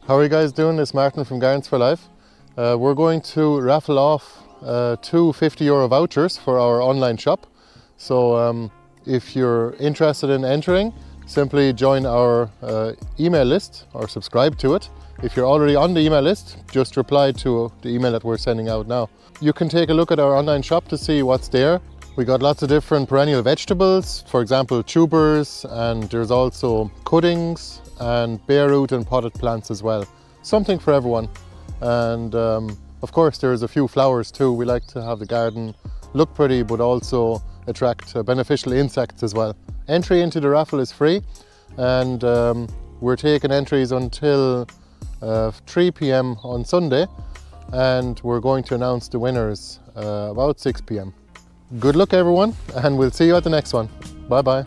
How are you guys doing? It's Martin from Gardens for Life. We're going to raffle off two €50 vouchers for our online shop. So if you're interested in entering, simply join our email list or subscribe to it. If you're already on the email list, just reply to the email that we're sending out now. You can take a look at our online shop to see what's there. We got lots of different perennial vegetables, for example tubers, and there's also cuttings and bare root and potted plants as well. Something for everyone. And of course there's a few flowers too. We like to have the garden look pretty but also attract beneficial insects as well. Entry into the raffle is free, and we're taking entries until 3 p.m. on Sunday, and we're going to announce the winners about 6 p.m. Good luck everyone, and we'll see you at the next one. Bye bye.